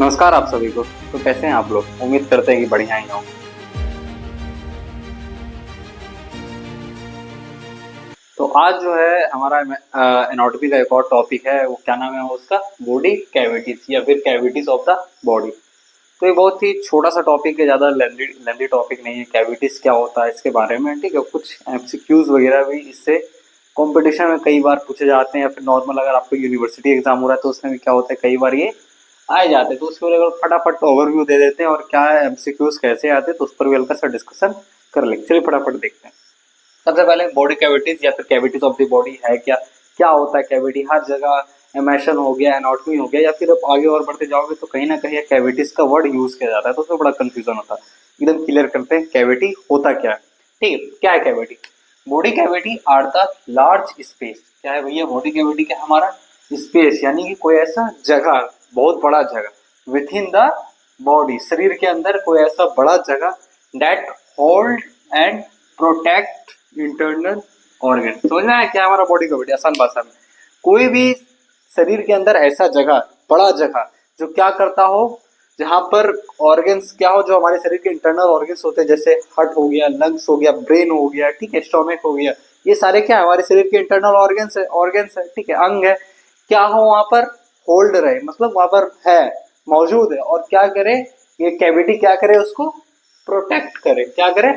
नमस्कार आप सभी को। तो कैसे हैं आप लोग? उम्मीद करते हैं कि बढ़िया ही हो। तो आज जो है हमारा एनाटॉमी का एक और टॉपिक है, वो क्या नाम है उसका? बॉडी कैविटीज या फिर कैविटीज ऑफ द बॉडी। तो ये बहुत ही छोटा सा टॉपिक है, ज़्यादा लेंदी टॉपिक नहीं है। कैविटीज क्या होता है इसके बारे में, ठीक है। कुछ एमसीक्यूज वगैरह भी इससे कंपटीशन में कई बार पूछे जाते हैं, या फिर नॉर्मल अगर आपको यूनिवर्सिटी एग्जाम हो रहा है तो उसमें भी क्या होता है, कई बार ये आए जाते हैं। तो उस पर अगर फटाफट ओवरव्यू दे देते हैं और क्या है एमसीक्यूज कैसे आते हैं, तो उस पर भी हल्का सा डिस्कशन कर लेंगे। चलिए फटाफट देखते हैं। सबसे पहले बॉडी कैविटीज या फिर कैविटीज ऑफ द बॉडी है क्या? क्या होता है कैविटी? हर जगह एमेशन हो गया, एनाटॉमी हो गया, या फिर अब आगे और बढ़ते जाओगे तो कहीं ना कहीं कैविटीज का वर्ड यूज किया जाता है, तो उसमें बड़ा कंफ्यूजन होता है। एकदम क्लियर करते हैं कैविटी होता क्या है। ठीक है, क्या है cavity? Body cavity are the large space. क्या है भैया? बॉडी कैविटी क्या? हमारा स्पेस, यानी कि कोई ऐसा जगह, बहुत बड़ा जगह विथ इन द बॉडी, शरीर के अंदर कोई ऐसा बड़ा जगह that hold and protect internal organ. समझ में आया क्या हमारा बॉडी कैविटी? आसान भाषा में, कोई भी शरीर के अंदर ऐसा जगह, बड़ा जगह जो क्या करता हो, जहां पर ऑर्गन्स क्या हो, जो हमारे शरीर के इंटरनल ऑर्गन्स होते हैं, जैसे हार्ट हो गया, लंग्स हो गया, ब्रेन हो गया, ठीक है, स्टोमक हो गया, ये सारे क्या है? हमारे शरीर के इंटरनल ऑर्गन्स है, ठीक है, अंग है। क्या हो वहां पर? होल्ड रहे, मतलब वहां पर है, मौजूद है, और क्या करे? ये कैविटी क्या करे? उसको प्रोटेक्ट करे। क्या करे?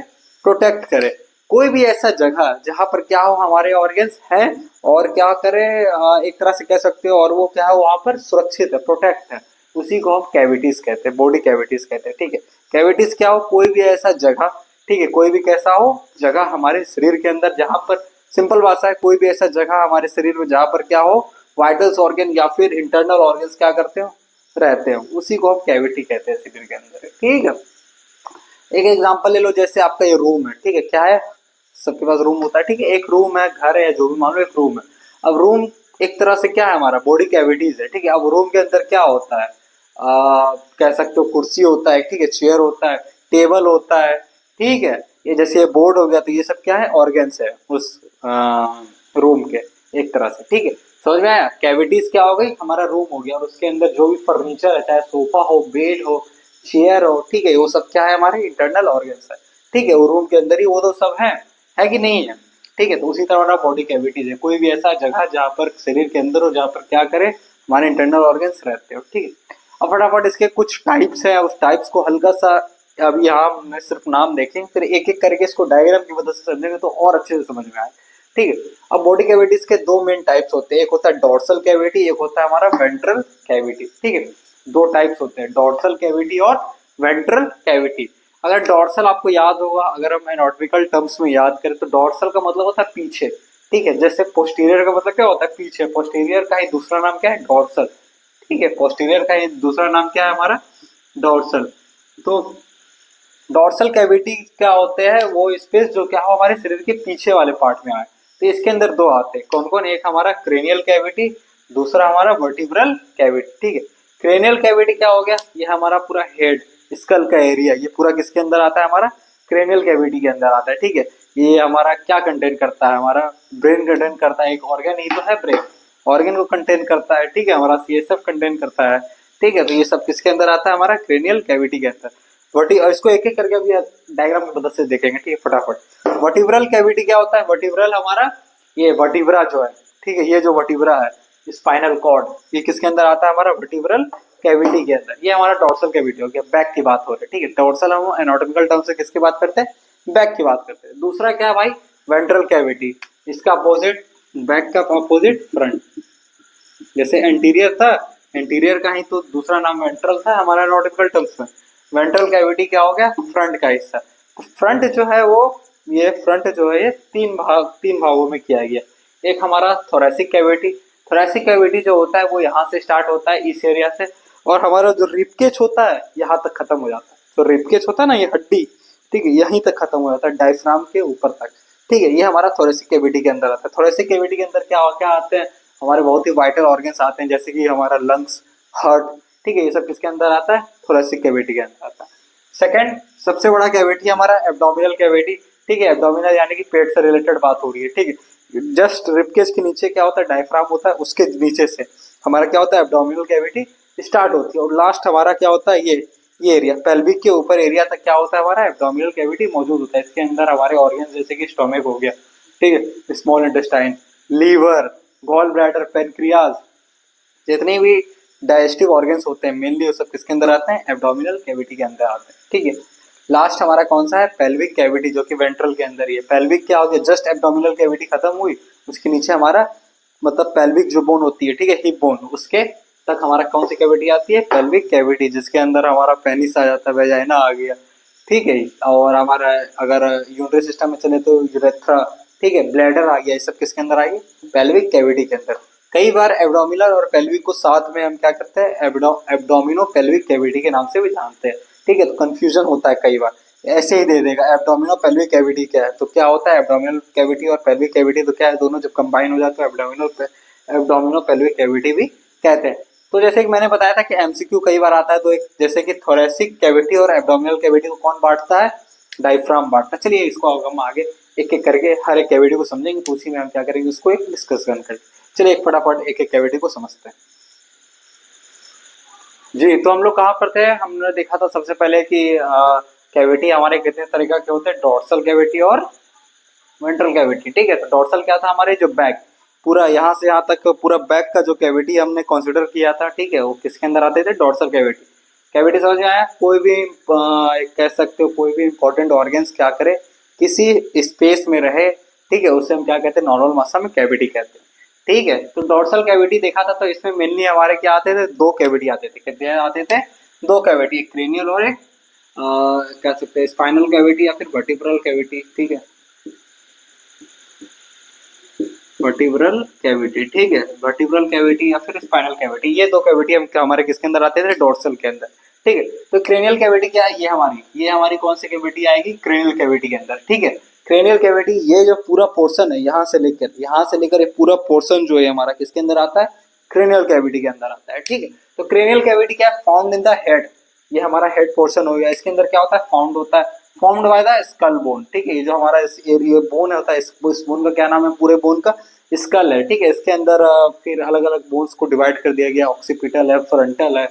प्रोटेक्ट करे। कोई भी ऐसा जगह जहां पर क्या हो, हमारे ऑर्गन्स हैं, और क्या करे, एक तरह से कह सकते हो, और वो क्या है, वहां पर सुरक्षित है, प्रोटेक्ट है, उसी को हम कैविटीज कहते हैं, बॉडी कैविटीज कहते हैं। ठीक है, कैविटीज क्या हो? कोई भी ऐसा जगह, ठीक है, कोई भी कैसा हो जगह हमारे शरीर के अंदर, जहां पर, सिंपल भाषा है, कोई भी ऐसा जगह हमारे शरीर में जहां पर क्या हो, वाइटल्स ऑर्गन या फिर इंटरनल ऑर्गन्स क्या करते हो, रहते हो, उसी को हम कैविटी कहते हैं शरीर के अंदर। ठीक है, एक एग्जांपल ले लो, जैसे आपका ये रूम है, ठीक है, क्या है? सबके पास रूम होता है, ठीक है, एक रूम है, घर है, जो भी मान लो एक रूम है। अब रूम एक तरह से क्या है, हमारा बॉडी कैविटीज है, ठीक है। अब रूम के अंदर क्या होता है? कह सकते हो कुर्सी होता है, ठीक है, चेयर होता है, टेबल होता है, ठीक है, ये जैसे ये बोर्ड हो गया, तो ये सब क्या है? ऑर्गन्स है उस रूम के, एक तरह से। ठीक है, समझ में आया? कैविटीज क्या हो गई? हमारा रूम हो गया, और उसके अंदर जो भी फर्नीचर है, चाहे सोफा हो, बेड हो, चेयर हो, ठीक है, वो सब क्या है? हमारे इंटरनल ऑर्गन्स है। ठीक है, वो रूम के अंदर ही वो तो सब है कि नहीं है? ठीक है, तो उसी तरह बॉडी कैविटीज है, कोई भी ऐसा जगह जहाँ पर शरीर के अंदर हो, जहाँ पर क्या करे, हमारे इंटरनल ऑर्गन्स रहते हो। ठीक है, अब फटाफट इसके कुछ टाइप्स है, उस टाइप्स को हल्का सा अब यहाँ मैं सिर्फ नाम देखें, फिर एक एक करके इसको डायग्राम की मदद से समझेंगे तो और अच्छे से समझ में आए। ठीक है, अब बॉडी कैविटीज के दो मेन टाइप्स होते हैं, एक होता है डोर्सल कैविटी, एक होता है हमारा वेंट्रल कैविटी। ठीक है, दो टाइप्स होते हैं, डोर्सल कैविटी और वेंट्रल कैविटी। अगर डोर्सल आपको याद होगा, अगर हम एनाटॉमिकल टर्म्स में याद करें, तो डोर्सल का मतलब होता है पीछे, ठीक है, जैसे पोस्टीरियर का मतलब क्या होता है? पीछे। पोस्टीरियर का ही दूसरा नाम क्या है? डोर्सल। ठीक है, पोस्टीरियर का ही दूसरा नाम क्या है हमारा? डोर्सल। तो डोर्सल कैविटी क्या होते हैं? वो स्पेस जो क्या हो, हमारे शरीर के पीछे वाले पार्ट में आए। तो इसके अंदर दो आते हैं, कौन कौन? एक हमारा क्रेनियल कैविटी, दूसरा हमारा वर्टिब्रल कैविटी। ठीक है, क्रेनियल कैविटी क्या हो गया? ये हमारा पूरा हेड, स्कल का एरिया, ये पूरा किसके अंदर आता है? हमारा क्रेनियल कैविटी के अंदर आता है। ठीक है, ये हमारा क्या कंटेन करता है? हमारा ब्रेन कंटेन करता है, एक ऑर्गन ही तो है ब्रेन, ऑर्गन को कंटेन करता है। ठीक है, हमारा सीएसएफ कंटेन करता है। ठीक है, तो ये सब किसके अंदर आता है? हमारा क्रेनियल कैविटी के अंदर। इसको एक एक करके अभी डायग्राम की मदद से देखेंगे। ठीक है, फटाफट। वर्टिब्रल कैविटी क्या होता है? वर्टिब्रल हमारा ये वर्टिब्रा जो है, ठीक है, ये जो वर्टिब्रा है, स्पाइनल कॉर्ड, ये किसके अंदर आता है? हमारा वर्टिब्रल कैविटी के अंदर। ये हमारा डोर्सल कैविटी हो गया, बैक की बात हो रही है। ठीक है, डोर्सल हम एनाटॉमिकल टर्म से किसकी बात करते हैं? बैक की बात करते हैं। दूसरा क्या है भाई? वेंट्रल कैविटी, इसका अपोजिट, बैक का अपोजिट फ्रंट। जैसे एंटीरियर था, एंटीरियर का ही तो दूसरा नाम वेंट्रल था हमारा एनाटॉमिकल टर्म्स में। वेंट्रल कैविटी क्या हो गया? फ्रंट का हिस्सा। तो फ्रंट जो है वो, ये फ्रंट जो है ये तीन भागों में किया गया। एक हमारा थोरेसिक कैविटी, थोरेसिक कैविटी जो होता है वो यहाँ से स्टार्ट होता है, इस एरिया से, और हमारा जो रिबकेज होता है यहाँ तक खत्म हो जाता है। तो रिबकेज होता है ना, ये हड्डी, ठीक है, यहीं तक खत्म हो जाता है, डायफ्राम के ऊपर तक। ठीक है, ये हमारा थोरेसिक कैविटी के अंदर आता है। थोरेसिक कैविटी के अंदर क्या क्या आते हैं? हमारे बहुत ही वाइटल ऑर्गन्स आते हैं, जैसे कि हमारा लंग्स, हार्ट, ठीक है, ये सब किसके अंदर आता है? थोरेसिक कैविटी के अंदर आता है। सेकंड सबसे बड़ा कैविटी हमारा एब्डोमिनल कैविटी। ठीक है, एब्डोमिनल यानी कि पेट से रिलेटेड बात हो रही है। ठीक है, जस्ट रिबकेज के नीचे क्या होता है? डायफ्राम होता है, उसके नीचे से हमारा क्या होता है? एब्डोमिनल कैविटी स्टार्ट होती है, और लास्ट हमारा क्या होता है, ये एरिया पेल्विक के ऊपर एरिया तक क्या होता है, हमारा एब्डोमिनल कैविटी मौजूद होता है। इसके अंदर हमारे ऑर्गन जैसे कि स्टोमक हो गया, ठीक है, small intestine, liver, gall bladder, pancreas, जितने भी डाइजेस्टिव ऑर्गन्स होते हैं मेनली वो सब किसके अंदर आते हैं, एब्डोमिनल कैविटी के अंदर आते हैं, ठीक है। लास्ट हमारा कौन सा है, पेल्विक कैविटी, जो कि वेंट्रल के अंदर ही है। पेल्विक क्या हो गया, जस्ट एब्डोमिनल कैविटी खत्म हुई, उसके नीचे हमारा मतलब पेल्विक जो बोन होती है, ठीक है, हिप बोन, उसके तक हमारा कौन सी कैविटी आती है, पेल्विक कैविटी, जिसके अंदर हमारा पेनिस आ जाता है, वेजाइना आ गया, ठीक है। और हमारा अगर यूरिनरी सिस्टम में चले तो यूरेथ्रा, ठीक है, ब्लैडर आ गया, ये सब किसके अंदर आएगी, पेल्विक कैविटी के अंदर। कई बार एब्डोमिनल और पेल्विक को साथ में हम क्या करते हैं, एब्डोमिनो पेल्विक कैविटी के नाम से भी जानते हैं, ठीक है। तो कंफ्यूजन होता है कई बार, ऐसे ही दे देगा एब्डोमिनो पेल्विक कैविटी क्या है, तो क्या होता है एब्डोमिनल कैविटी और पेल्विक कैविटी, तो क्या है, दोनों जब कंबाइन हो जाते हैं एब्डोमिनो पेल्विक कैविटी भी कहते हैं। तो जैसे कि मैंने बताया था कि एमसीक्यू कई बार आता है, तो एक जैसे कि थोरेसिक कैविटी और एब्डोमिनल कैविटी को कौन बांटता है, डायफ्राम बांटता है। चलिए इसको हम आगे एक एक करके हर एक कैविटी को समझेंगे, तो उसी में हम क्या करेंगे, उसको एक डिस्कशन करेंगे। चलिए एक फटाफट एक एक कैविटी को समझते हैं। जी, तो हम लोग कहाँ पर थे, हमने देखा था सबसे पहले कि कैविटी हमारे कितने तरीका के होते हैं, डोर्सल कैविटी और वेंट्रल कैविटी, ठीक है। तो डोर्सल क्या था, हमारे जो बैक, पूरा यहाँ से यहाँ तक पूरा बैक का जो कैविटी हमने कंसीडर किया था, ठीक है, वो किसके अंदर आते थे, डोर्सल कैविटी। कैविटी समझ में आया, कोई भी कह सकते हो कोई भी इंपॉर्टेंट ऑर्गन्स क्या करे, किसी स्पेस में रहे, ठीक है, उसे हम क्या कहते हैं, नॉर्मल भाषा में कैविटी कहते हैं, ठीक है। तो डोर्सल कैविटी देखा था, तो इसमें मेनली हमारे क्या आते थे, दो कैविटी आते थे, कितने आते थे, दो कैविटी, एक क्रेनियल और एक कह सकते हैं स्पाइनल कैविटी या फिर वर्टिब्रल कैविटी, ठीक है, वर्टिब्रल कैविटी, ठीक है, वर्टिब्रल कैविटी या फिर स्पाइनल कैविटी, ये दो कैविटी हम हमारे किसके अंदर आते थे, डोर्सल के अंदर, ठीक है। तो क्रेनियल कैविटी क्या है, ये हमारी कौन सी कैविटी आएगी, क्रेनियल कैविटी के अंदर, ठीक है। क्रेनियल कैविटी ये जो पूरा पोर्शन है, यहाँ से लेकर ये पूरा पोर्शन जो है हमारा किसके अंदर आता है, क्रेनियल कैविटी के अंदर आता है, ठीक है। तो क्रेनियल कैविटी क्या है, फाउंड इन द हेड, ये हमारा हेड पोर्शन हो गया, इसके अंदर क्या होता है, फाउंड होता है, formed by the skull bone, ठीक है। ये जो हमारा इस एरिया बोन होता है, इस बोन का क्या नाम है, पूरे बोन का स्कल है, ठीक है। इसके अंदर फिर अलग अलग बोन्स को डिवाइड कर दिया गया, ऑक्सीपिटल है, फ्रंटल है,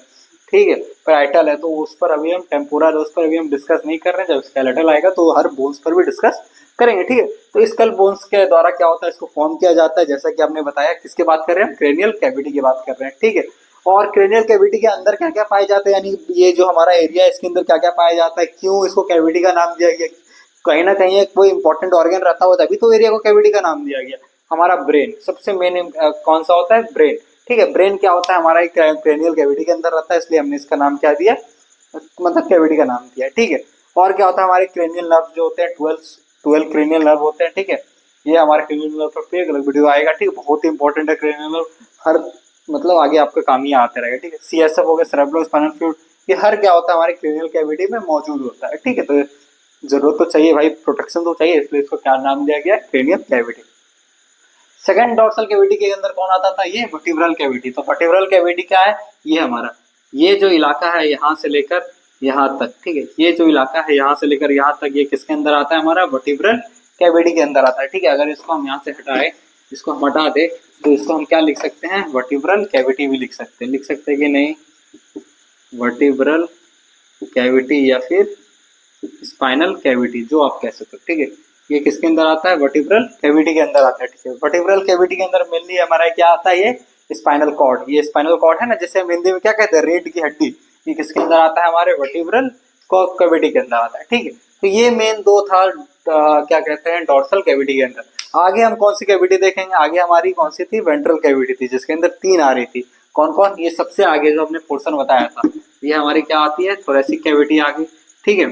ठीक है, पैराइटल है, तो उस पर अभी हम टेम्पोरल, उस पर अभी हम डिस्कस नहीं कर रहे हैं, जब स्केलेटल आएगा तो हर बोन्स पर भी डिस्कस करेंगे, ठीक है। तो स्कल बोन्स के द्वारा क्या होता है, इसको फॉर्म किया जाता है, जैसा कि आपने बताया, किसके बात कर रहे हैं, क्रेनियल कैविटी की बात कर रहे हैं, ठीक है। और क्रेनियल कैविटी के अंदर क्या क्या पाए जाते हैं, यानी ये जो हमारा एरिया है इसके अंदर क्या क्या पाया जाता है, क्यों इसको कैविटी का नाम दिया गया, कहीं ना कहीं एक कोई इंपॉर्टेंट ऑर्गन रहता हो तभी तो एरिया को कैविटी का नाम दिया गया। हमारा ब्रेन सबसे मेन कौन सा होता है, ब्रेन, ठीक है। ब्रेन क्या होता है, हमारा एक क्रेनियल कैविटी के अंदर रहता है, इसलिए हमने इसका नाम क्या दिया, मतलब कैविटी का नाम दिया, ठीक है। और क्या होता है, हमारे क्रेनियल नर्व जो होते हैं, 12 क्रेनियल नर्व होते हैं, ठीक है। ये हमारे क्रेनियल नर्व पर एक अलग वीडियो आएगा, ठीक है, बहुत ही इंपॉर्टेंट है क्रेनियल नर्व, हर मतलब आगे आपका काम ही आते रहेगा, ठीक है। सीएसएफ हो गया, सेरेब्रो स्पाइनल फ्लूइड, ये हर क्या होता है, हमारे क्रेनियल कैविटी में मौजूद होता है, ठीक है। तो जरूरत तो चाहिए भाई, प्रोटेक्शन तो चाहिए, इसलिए इसको क्या नाम दिया गया, cranial cavity. Second dorsal cavity के अंदर कौन आता था, ये वर्टिब्रल कैविटी। तो वर्टिब्रल कैविटी क्या है, ये हमारा ये जो इलाका है यहाँ से लेकर यहाँ तक, ठीक है, ये जो इलाका है यहाँ से लेकर यहाँ तक, ये किसके अंदर आता है, हमारा वर्टिब्रल कैविटी के अंदर आता है, ठीक है। अगर इसको हम यहाँ से हटाए, इसको हम हटा दे, तो इसको हम क्या लिख सकते हैं, वर्टिब्रल कैविटी भी लिख सकते हैं, कि नहीं, वर्टिब्रल कैविटी या फिर स्पाइनल कैविटी, जो आप कह सकते हो, ठीक है। ये किसके अंदर आता है, वर्टिब्रल कैविटी के अंदर आता है, ठीक है। वर्टिब्रल कैविटी के अंदर मेनली हमारा क्या आता है, ये स्पाइनल कॉर्ड, ये स्पाइनल कॉर्ड है ना, जिसे हम हिंदी में क्या कहते हैं, रीढ़ की हड्डी, ये किसके अंदर आता है, हमारे वर्टिब्रल कैविटी के अंदर आता है, ठीक है। तो ये मेन दो था क्या कहते हैं, डोर्सल कैविटी के अंदर। आगे हम कौन सी कैविटी देखेंगे, आगे हमारी कौन सी थी, वेंट्रल कैविटी थी, जिसके अंदर तीन आ रही थी, कौन कौन, ये सबसे आगे जो हमने पोर्शन बताया था, ये हमारी क्या आती है, थोरेसिक कैविटी आ गई, ठीक है,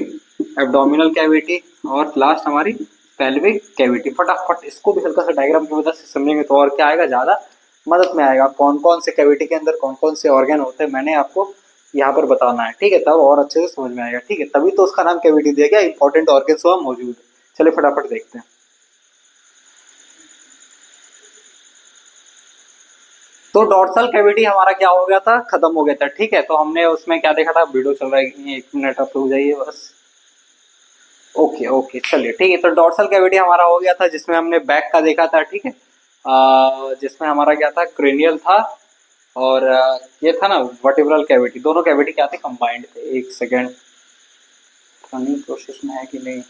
एब्डोमिनल कैविटी, और लास्ट हमारी पेल्विक कैविटी। फटाफट इसको भी हल्का सा डायग्राम की मदद से समझेंगे तो और क्या आएगा, ज्यादा मदद में आएगा, कौन कौन से कैविटी के अंदर कौन कौन से ऑर्गन होते हैं, मैंने आपको यहाँ पर बताना है, ठीक है, तब और अच्छे से समझ में आएगा, ठीक है। तभी तो उसका नाम कैविटी दिया गया, इंपॉर्टेंट ऑर्गन वहाँ मौजूद है। चलिए फटाफट देखते हैं। तो डॉर्सल कैविटी हमारा क्या हो गया था, खत्म हो गया था, ठीक है। तो हमने उसमें क्या देखा था, वीडियो चल रहा है, 1 मिनट आप रुक जाइए बस। ओके ओके, चलिए ठीक है। तो डॉर्सल कैविटी हमारा हो गया था, जिसमें हमने बैक का देखा था, ठीक है, जिसमें हमारा क्या था, क्रेनियल था, और ये था ना वर्टिब्रल कैविटी, दोनों कैविटी क्या थे, कंबाइंड थे। एक सेकेंड, रनिंग प्रोसेस में है कि नहीं,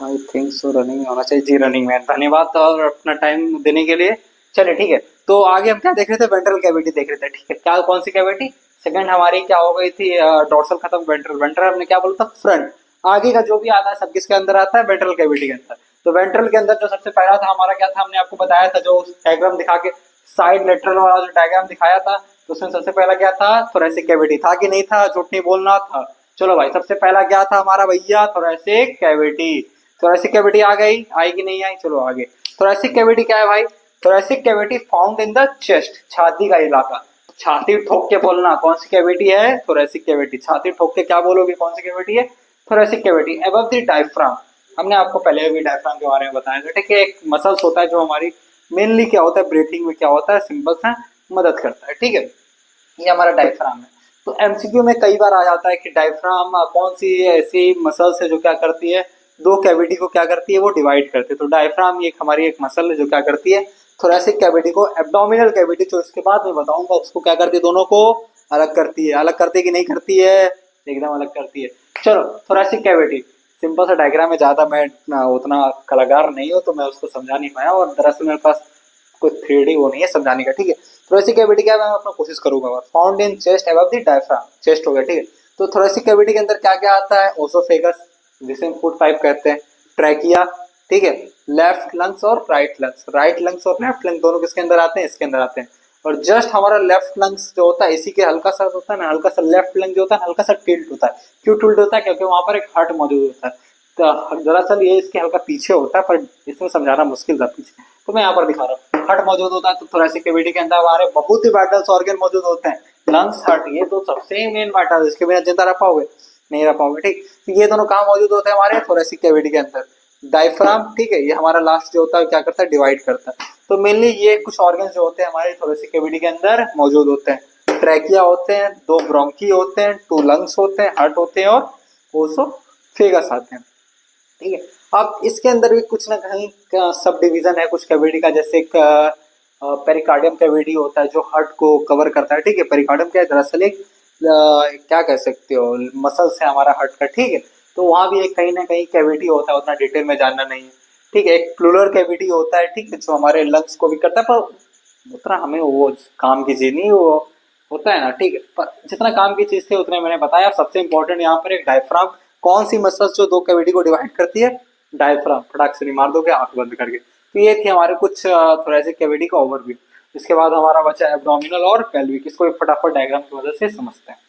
आई थिंक सो रनिंग होना चाहिए जी, रनिंग में। धन्यवाद और अपना टाइम देने के लिए। चलिए ठीक है, तो आगे हम क्या देख रहे थे, वेंट्रल कैविटी देख रहे थे, ठीक है। क्या कौन सी कैविटी, सेकंड हमारी क्या हो गई थी, डोर्सल खत्म, वेंट्रल, वेंट्रल हमने क्या बोला था, फ्रंट। आगे का जो भी आता है सब किसके अंदर आता है, वेंट्रल कैविटी के अंदर। तो वेंट्रल के अंदर जो सबसे पहला था हमारा क्या था, हमने आपको बताया था जो डायग्राम दिखा के, साइड लेटरल वाला जो डायग्राम दिखाया था, तो उसमें सबसे पहला क्या था, थोरेसिक कैविटी था कि नहीं था, झूठ नहीं बोलना था। चलो भाई, सबसे पहला क्या था हमारा भैया, थोरेसिक कैविटी। थोरेसिक कैविटी आ गई, आई कि नहीं आई, चलो आगे। थोरेसिक कैविटी क्या है भाई, thoracic cavity found in the chest, छाती का इलाका। छाती ठोक के बोलना कौन सी कैविटी है, थोरेसिक कैविटी। छाती ठोक के क्या बोलोगे, कौन सी कैविटी है, thoracic cavity. Above the diaphragm, हमने आपको पहले भी डायफ्राम के बारे में बताया था, ठीक है। एक मसल्स होता है जो हमारी मेनली क्या होता है, ब्रीथिंग में क्या होता है, सिंपल सा मदद करता है, ठीक है। ये हमारा डायफ्राम है। तो एमसीक्यू में कई बार आ जाता है कि डायफ्राम कौन सी ऐसी मसल्स है जो क्या करती है, दो कैविटी को क्या करती है, वो डिवाइड करती है। तो डायफ्राम ये हमारी एक मसल है जो क्या करती है, थोरेसिक कैविटी को, एब्डोमिनल कैविटी जो इसके बाद में बताऊंगा उसको क्या करती है, दोनों को अलग करती है। अलग करती है कि नहीं करती है, एकदम अलग करती है। चलो, थोरेसिक कैविटी सिंपल सा डायग्राम है, ज्यादा मैं उतना कलाकार नहीं हूँ तो मैं उसको समझा नहीं पाया, और दरअसल मेरे पास कोई 3D वो नहीं है समझाने का, ठीक है। थोरेसिक कैविटी क्या है, मैं अपना कोशिश करूंगा। Found in chest above the diaphragm, chest हो गया, ठीक है। तो थोरेसिक कैविटी के अंदर क्या क्या आता है, ओसोफेगस जिसे हम फूड पाइप कहते हैं, ट्रैकिया, ठीक है, लेफ्ट लंग्स और राइट लंग्स। राइट लंग्स और लेफ्ट लंग्स दोनों किसके अंदर आते हैं, इसके अंदर आते हैं। और जस्ट हमारा लेफ्ट लंग्स जो होता है इसी के हल्का सा होता है ना, हल्का सा लेफ्ट लंग जो होता है हल्का सा टिल्ट होता है। क्यों टिल्ट होता है, क्योंकि वहां पर एक हार्ट मौजूद होता है। तो दरअसल ये इसके हल्का पीछे होता है, पर इसमें समझाना मुश्किल था पीछे, तो मैं यहाँ पर दिखा रहा हूँ। हार्ट मौजूद होता है, तो थोरेसिक कैविटी के अंदर हमारे बहुत ही वाइटल्स ऑर्गन मौजूद होते हैं। लंग्स, हार्ट, ये तो सबसे मेन वाइटल, इसके बिना जिंदा रह पाओगे, नहीं रह पाओगे, ठीक। तो ये दोनों कहाँ मौजूद होते हैं हमारे थोरेसिक कैविटी के अंदर, डायफ्राम, ठीक है। ये हमारा लास्ट जो होता है क्या करता है, डिवाइड करता है। तो मेनली ये कुछ ऑर्गन जो होते हैं हमारे थोरेसिक कैविटी के अंदर मौजूद होते हैं। ट्रैकिया होते हैं, दो ब्रोंकी होते हैं, टू लंग्स होते हैं, हार्ट होते हैं, और ओसोफेगस आते हैं, ठीक है। अब इसके अंदर भी कुछ ना कहीं सब डिवीजन है कुछ कैविटी का, जैसे पेरिकार्डियम कैविटी होता है जो हार्ट को कवर करता है, ठीक है। पेरिकार्डियम क्या है, दरअसल एक क्या कह सकते हो, मसल्स है हमारा हार्ट का, ठीक है। तो वहां भी एक कहीं ना कहीं कैविटी होता है, उतना डिटेल में जानना नहीं है, ठीक है। एक प्लूरल कैविटी होता है, ठीक है, जो हमारे लंग्स को भी करता है, पर उतना हमें वो काम की चीज नहीं वो होता है ना, ठीक है। पर जितना काम की चीज थी उतने मैंने बताया। सबसे इंपॉर्टेंट यहाँ पर एक डायफ्राम, कौन सी मसल्स जो दो कैविटी को डिवाइड करती है, डायफ्राम। फटाक से नहीं मार दोगे आंख बंद करके। तो ये थी हमारे कुछ थोरेसिक कैविटी का ओवरव्यू। इसके बाद हमारा बचा एब्डोमिनल और पेल्विक, इसको एक फटाफट डायग्राम की मदद से समझते हैं।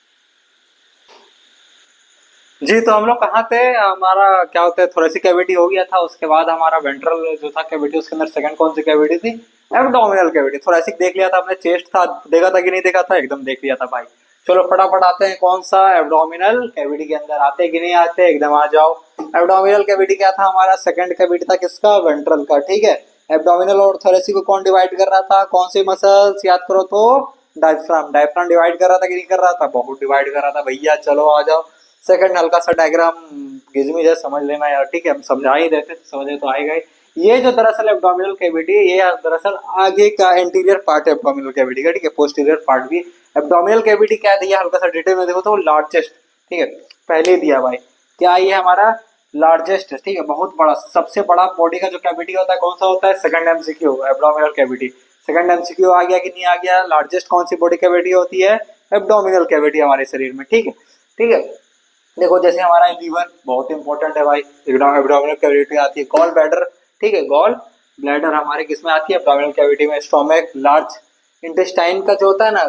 जी, तो हम लोग कहाँ थे, हमारा क्या होता है, थोरेसिक कैविटी हो गया था। उसके बाद हमारा वेंट्रल जो था कैविटी, उसके अंदर सेकंड कौन सी कैविटी थी, एब्डोमिनल कैविटी। थोरेसिक देख लिया था आपने, चेस्ट था, देखा था कि नहीं देखा था, एकदम देख लिया था भाई। चलो फटाफट आते हैं कौन सा, एब्डोमिनल कैविटी के अंदर आते कि नहीं आते, एकदम आ जाओ। एब्डोमिनल कैविटी क्या था हमारा, सेकंड कैविटी था किसका, वेंट्रल का, ठीक है। एब्डोमिनल और थोरेसिक को कौन डिवाइड कर रहा था, कौन सी मसल्स, याद करो तो डायफ्राम। डायफ्राम डिवाइड कर रहा था कि नहीं कर रहा था, बहुत डिवाइड कर रहा था भैया। चलो आ जाओ। सेकंड हल्का सा डायग्राम गिजमी जैसे समझ लेना यार, ठीक है। हम समझा ही देते तो समझे तो आएगा ही। ये जो दरअसल एब्डोमिनल कैविटी है, ये दरअसल आगे का एंटीरियर पार्ट है एब्डोमिनल कैविटी का, ठीक है। पोस्टीरियर पार्ट भी एब्डोमिनल कैविटी क्या दिया, हल्का सा डिटेल में देखो तो लार्जेस्ट, ठीक है, पहले दिया भाई। क्या ये हमारा लार्जेस्ट है, ठीक है, बहुत बड़ा, सबसे बड़ा बॉडी का जो कैविटी होता है कौन सा होता है, second MCQ, abdominal cavity. Second MCQ आ गया कि नहीं आ गया, लार्जेस्ट कौन सी बॉडी कैविटी होती है, एब्डोमिनल कैविटी हमारे शरीर में, ठीक है, ठीक है। देखो जैसे हमारा लीवर बहुत इंपॉर्टेंट है भाई, एब्डोमिनल कैविटी आती है। गॉल ब्लैडर, ठीक है, गॉल ब्लैडर हमारे किस में आती है, एब्डोमिनल कैविटी में। स्टोमक, लार्ज इंटेस्टाइन का जो होता है ना,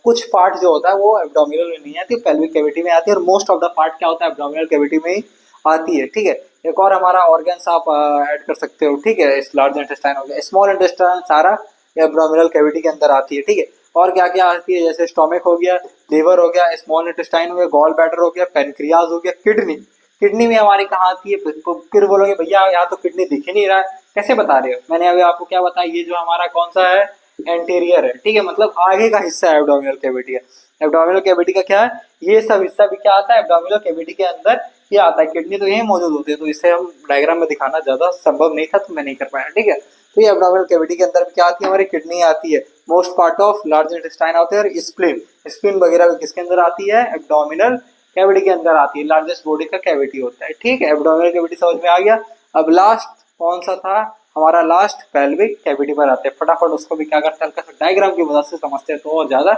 कुछ पार्ट जो होता है वो एब्डोमिनल में नहीं आती, पेल्विक कैविटी में आती है। और मोस्ट ऑफ द पार्ट क्या होता है, एब्डोमिनल कैविटी में ही आती है, ठीक है। एक और हमारा ऑर्गन्स आप ऐड कर सकते हो, ठीक है। इस लार्ज इंटेस्टाइन हो गया, स्मॉल इंटेस्टाइन सारा एब्डोमिनल कैविटी के अंदर आती है, ठीक है। और क्या क्या आती है, जैसे स्टोमक हो गया, लीवर हो गया, स्मॉल इंटेस्टाइन हो गया, गॉल ब्लैडर हो गया, पेनक्रियाज हो गया, किडनी। किडनी में हमारी कहाँ आती है, फिर बोलोगे भैया यहाँ तो किडनी दिख ही नहीं रहा है, कैसे बता रहे हो। मैंने अभी आपको क्या बताया, ये जो हमारा कौन सा है, एंटीरियर है, ठीक है, मतलब आगे का हिस्सा है एब्डोमिनल कैविटी है। एब्डोमिनल कैविटी का क्या है, ये सब हिस्सा भी क्या आता है एब्डोमिनल कैविटी के अंदर, ये आता है। किडनी तो यही मौजूद होती है, तो इसे हम डायग्राम में दिखाना ज्यादा संभव नहीं था, तो मैं नहीं कर पाया, ठीक है। तो ये एब्डोमिनल कैविटी के अंदर क्या आती है, हमारी किडनी आती है। Most part of large intestine होते हैं, और स्प्लीन, स्प्लीन वगैरह किसके अंदर आती है, एब्डोमिनल कैविटी के अंदर आती है, लार्जेस्ट बॉडी का कैविटी होता है। ठीक है, एब्डोमिनल कैविटी समझ में आ गया। अब लास्ट कौन सा था हमारा, लास्ट पेल्विक कैविटी पर आते हैं। फटाफट उसको भी क्या करते हैं, हल्का सा डायग्राम की मदद से समझते हैं तो और ज्यादा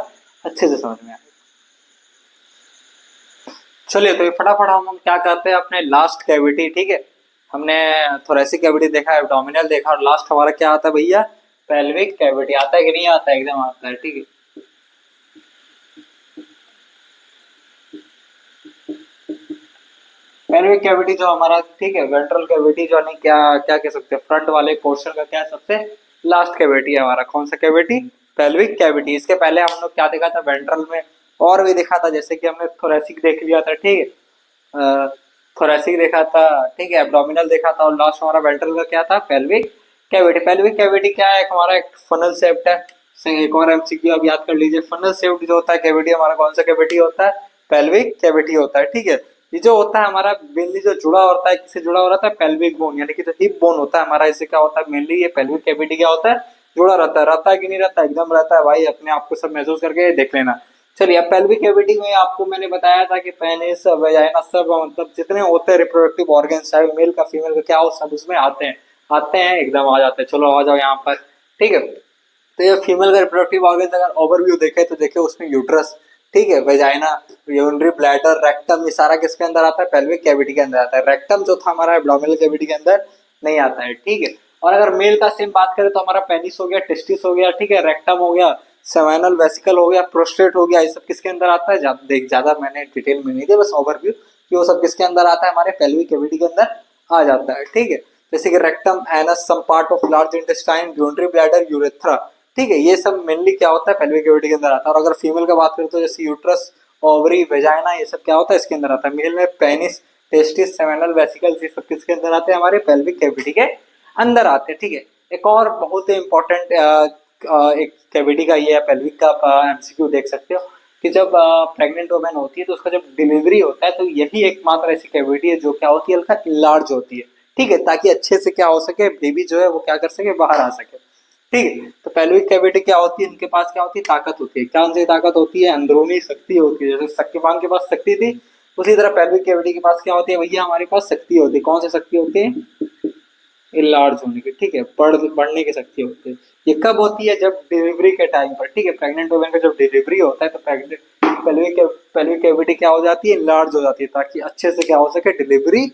अच्छे से समझ में आएगा। चलिए तो ये फटाफट हम क्या करते हैं, अपने लास्ट कैविटी, ठीक है, हमने थोरेसिक कैविटी देखा, एब्डोमिनल देखा, और लास्ट हमारा क्या आता है भैया, पेल्विक कैविटी। आता है कि नहीं आता है, एकदम आता है। ठीक है, पेल्विक कैविटी जो हमारा, ठीक है, वेंट्रल कैविटी जो नहीं, क्या क्या कह सकते हैं, फ्रंट वाले पोर्शन का क्या सबसे लास्ट कैविटी है हमारा, कौन सा कैविटी, पेल्विक कैविटी। इसके पहले हम लोग क्या देखा था, वेंट्रल में और भी देखा था, जैसे कि हमने थोरेसिक देख लिया था, ठीक है, थोरेसिक देखा था, ठीक है, एब्डोमिनल देखा था, और लास्ट हमारा वेंट्रल का क्या था, पेल्विक कैविटी। पेल्विक कैविटी क्या है, हमारा एक फनल शेप्ड है। एक और एमसीक्यू आप याद कर लीजिए, फनल शेप्ड जो होता है कैविटी हमारा, कौन सा कैविटी होता है, पेल्विक कैविटी होता है। ठीक है, ये जो होता है हमारा मेनली जो जुड़ा होता है, किससे जुड़ा हो रहा है, पेल्विक बोन, यानी कि जो हिप बोन होता है हमारा, इससे क्या होता है, मेनली ये पेल्विक कैविटी क्या होता है, जुड़ा रहता है कि नहीं रहता है, एकदम रहता है भाई, अपने आप को सब महसूस करके देख लेना। चलिए, अब पेल्विक कैविटी में आपको मैंने बताया था कि पेनिस, वेजाइना, सब मतलब जितने होते हैं रिप्रोडक्टिव ऑर्गन्स, चाहे मेल का फीमेल का क्या हो, सब उसमें आते हैं एकदम आ जाते हैं। चलो आ जाओ यहाँ पर। ठीक है, तो ये फीमेल का रिप्रोडक्टिव ऑर्गन्स अगर ओवरव्यू देखे तो देखे उसमें यूट्रस, ठीक है, वेजाइना, यूरिनरी ब्लैडर, रेक्टम, ये सारा किसके अंदर आता है, पेल्विक कैविटी के अंदर आता है। रेक्टम जो था हमारा एब्डोमिनल कैविटी के अंदर नहीं आता है। ठीक है, और अगर मेल का सेम बात करें तो हमारा पेनिस हो गया, टेस्टिस हो गया, ठीक है, रेक्टम हो गया, सेवाइनल वेसिकल हो गया, प्रोस्टेट हो गया, ये सब किसके अंदर आता है, ज्यादा मैंने डिटेल में नहीं दिया, बस ओवरव्यू कि वो सब किसके अंदर आता है, हमारे पेल्विक कैविटी के अंदर आ जाता है। ठीक है, जैसे कि rectum, anus, some part of large intestine, urinary bladder, urethra, ठीक है, ये सब मेनली क्या होता है, पेल्विक कैविटी के अंदर आता है। और अगर फीमेल का बात करें तो जैसे यूट्रस, ओवरी, वेजाइना, ये सब क्या होता है, इसके अंदर आता है। मेल में पेनिस, टेस्टिस, सेमिनल वेसिकल्स, ये सब किसके अंदर आते हैं, हमारे पेल्विक कैविटी के अंदर आते हैं। ठीक है, एक और बहुत ही इंपॉर्टेंट एक कैविटी का ये है, पेल्विक का एमसीक्यू देख सकते हो कि जब प्रेग्नेंट वुमेन होती है तो उसका जब डिलीवरी होता है तो यही एकमात्र ऐसी कैविटी है जो क्या होती है, हल्का इनलार्ज होती है। ठीक है, ताकि अच्छे से क्या हो सके, बेबी जो है वो क्या कर सके, बाहर आ सके। ठीक है, तो पेल्विक कैविटी क्या होती है, इनके पास क्या होती है, ताकत होती है। कौन सी ताकत होती है, अंदरूनी शक्ति होती है। जैसे शक्तिमान के पास शक्ति थी, उसी तरह पेल्विक कैविटी के पास क्या होती है भैया, हमारे पास शक्ति होती है। कौन सी शक्ति होती है, लार्ज होने की, ठीक है, बढ़ने की शक्ति होती है। ये कब होती है, जब डिलीवरी के टाइम पर। ठीक है, प्रेग्नेंट वुमेन का जब डिलीवरी होता है तो पेल्विक कैविटी क्या हो जाती है, लार्ज हो जाती है, ताकि अच्छे से क्या हो सके, डिलीवरी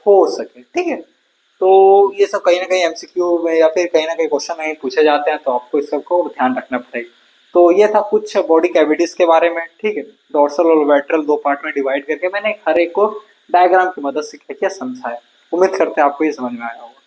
हो सके। ठीक है, तो ये सब कहीं ना कहीं एमसीक्यू में या फिर कहीं ना कहीं क्वेश्चन में पूछे जाते हैं, तो आपको इस सबको ध्यान रखना पड़ेगा। तो ये था कुछ बॉडी कैविटीज के बारे में। ठीक है, डोर्सल और वेंट्रल दो पार्ट में डिवाइड करके मैंने हर एक को डायग्राम की मदद से क्या किया, समझाया। उम्मीद करते हैं आपको ये समझ में आया होगा।